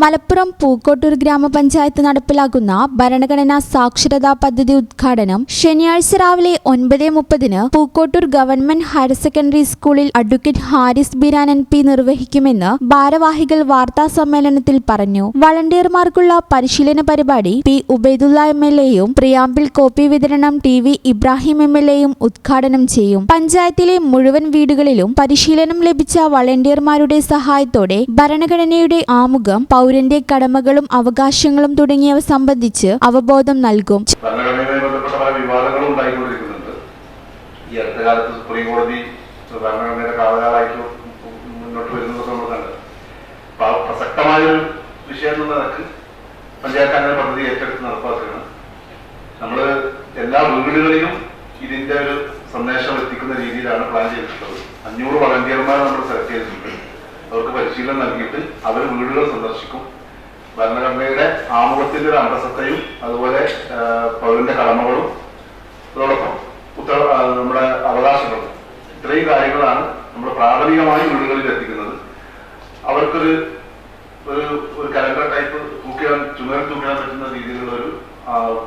മലപ്പുറം പൂക്കോട്ടൂർ ഗ്രാമപഞ്ചായത്ത് നടപ്പിലാക്കുന്ന ഭരണഘടനാ സാക്ഷരതാ പദ്ധതി ഉദ്ഘാടനം ശനിയാഴ്ച രാവിലെ 9:30 പൂക്കോട്ടൂർ ഗവൺമെന്റ് ഹയർ സെക്കൻഡറി സ്കൂളിൽ അഡ്വക്കേറ്റ് ഹാരിസ് ബിരാൻ MP നിർവഹിക്കുമെന്ന് ഭാരവാഹികൾ വാർത്താസമ്മേളനത്തിൽ പറഞ്ഞു. വളണ്ടിയർമാർക്കുള്ള പരിശീലന പരിപാടി P. ഉബൈദുള്ള MLAയും പ്രിയാമ്പിൾ കോപ്പി വിതരണം TV ഇബ്രാഹിം MLAയും ഉദ്ഘാടനം ചെയ്യും. പഞ്ചായത്തിലെ മുഴുവൻ വീടുകളിലും പരിശീലനം ലഭിച്ച വളണ്ടിയർമാരുടെ സഹായത്തോടെ ഭരണഘടനയുടെ ആമുഖം, പൗരന്റെ കടമകളും അവകാശങ്ങളും തുടങ്ങിയവ സംബന്ധിച്ച് അവബോധം നൽകും. ഭരണഘടനയുമായി ബന്ധപ്പെട്ട പല വിവാദങ്ങളും ഉണ്ടായിക്കൊണ്ടിരിക്കുന്നുണ്ട്. ഈ അടുത്ത കാലത്ത് സുപ്രീം കോടതി ഭരണഘടനയുടെ കാവലാളായിട്ട് മുന്നോട്ട് വരുന്നതൊക്കെ നമ്മൾ കണ്ടത്. പ്രസക്തമായൊരു വിഷയം എന്ന നിലക്ക് പഞ്ചായത്ത് അങ്ങനെ പദ്ധതി ഏറ്റെടുത്ത് നടപ്പാക്കുകയാണ്. നമ്മൾ എല്ലാ വീടുകളിലും ഇതിന്റെ ഒരു സന്ദേശം എത്തിക്കുന്ന രീതിയിലാണ് പ്ലാൻ ചെയ്തിട്ടുള്ളത്. 500 വളണ്ടിയർമാരെ നമ്മൾ സെലക്ട് ചെയ്തിട്ടുണ്ട്. അവർക്ക് പരിശീലനം നൽകിയിട്ട് അവർ വീടുകൾ സന്ദർശിക്കും. ഭരണഘടനയുടെ ആമുഖത്തിന്റെ ഒരു അന്തസത്തയും അതുപോലെ പൗരന്റെ കടമകളും അതോടൊപ്പം നമ്മുടെ അവകാശങ്ങളും, ഇത്രയും കാര്യങ്ങളാണ് നമ്മൾ പ്രാഥമികമായി വീടുകളിൽ എത്തിക്കുന്നത്. അവർക്കൊരു ഒരു കലണ്ടർ ടൈപ്പ് ചുമരിൽ തൂക്കിടാൻ പറ്റുന്ന രീതിയിലുള്ള ഒരു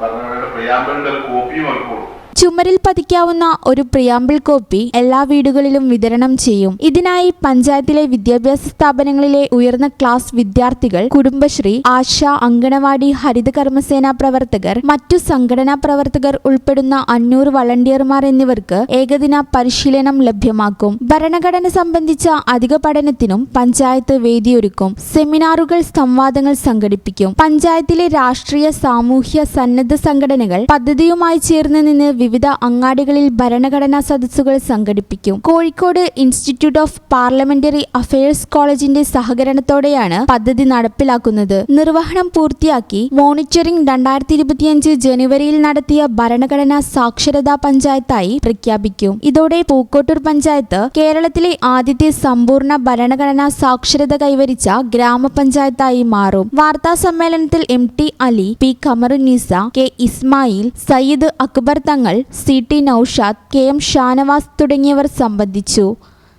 ഭരണഘടനയുടെ പ്രിയാമ്പിളിന്റെ ഒരു കോപ്പിയും അവർക്ക് കൊടുക്കും. ചുമരിൽ പതിക്കാവുന്ന ഒരു പ്രിയാമ്പിൾ കോപ്പി എല്ലാ വീടുകളിലും വിതരണം ചെയ്യും. ഇതിനായി പഞ്ചായത്തിലെ വിദ്യാഭ്യാസ സ്ഥാപനങ്ങളിലെ ഉയർന്ന ക്ലാസ് വിദ്യാർത്ഥികൾ, കുടുംബശ്രീ, ആശ, അങ്കണവാടി, ഹരിത കർമ്മസേന പ്രവർത്തകർ, മറ്റു സംഘടനാ പ്രവർത്തകർ ഉൾപ്പെടുന്ന 500 വളണ്ടിയർമാർ എന്നിവർക്ക് ഏകദിന പരിശീലനം ലഭ്യമാക്കും. ഭരണഘടന സംബന്ധിച്ച അധിക പഠനത്തിനും പഞ്ചായത്ത് വേദിയൊരുക്കും. സെമിനാറുകൾ, സംവാദങ്ങൾ സംഘടിപ്പിക്കും. പഞ്ചായത്തിലെ രാഷ്ട്രീയ, സാമൂഹ്യ, സന്നദ്ധ സംഘടനകൾ പദ്ധതിയുമായി ചേർന്ന് നിന്ന് വിവിധ അങ്ങാടികളിൽ ഭരണഘടനാ സദസ്സുകൾ സംഘടിപ്പിക്കും. Kozhikode institute of parliamentary affairs കോളേജിന്റെ സഹകരണത്തോടെയാണ് പദ്ധതി നടപ്പിലാക്കുന്നത്. നിർവഹണം പൂർത്തിയാക്കി മോണിറ്ററിംഗ് 2025 ജനുവരിയിൽ നടത്തിയ ഭരണഘടനാ സാക്ഷരതാ പഞ്ചായത്തായി പ്രഖ്യാപിക്കും. ഇതോടെ പൂക്കോട്ടൂർ പഞ്ചായത്ത് കേരളത്തിലെ ആദ്യത്തെ സമ്പൂർണ്ണ ഭരണഘടനാ സാക്ഷരത കൈവരിച്ച ഗ്രാമപഞ്ചായത്തായി മാറും. വാർത്താ സമ്മേളനത്തിൽ MT Ali, P. Khamarunnisa, K. Ismail, Sayyid Akbar തങ്ങൾ, CT നൌഷാദ്, KM ഷാനവാസ് തുടങ്ങിയവർ സംബന്ധിച്ചു.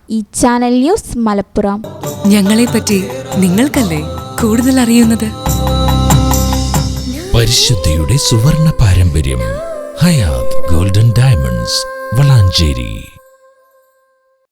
ഈ ചാനൽ ന്യൂസ് മലപ്പുറം. ഞങ്ങളെപ്പറ്റി നിങ്ങൾക്കല്ലേ കൂടുതൽ അറിയുന്നത്? പരിശുദ്ധിയുടെ സുവർണ പാരമ്പര്യം. Hayath golden diamonds, Valanchery.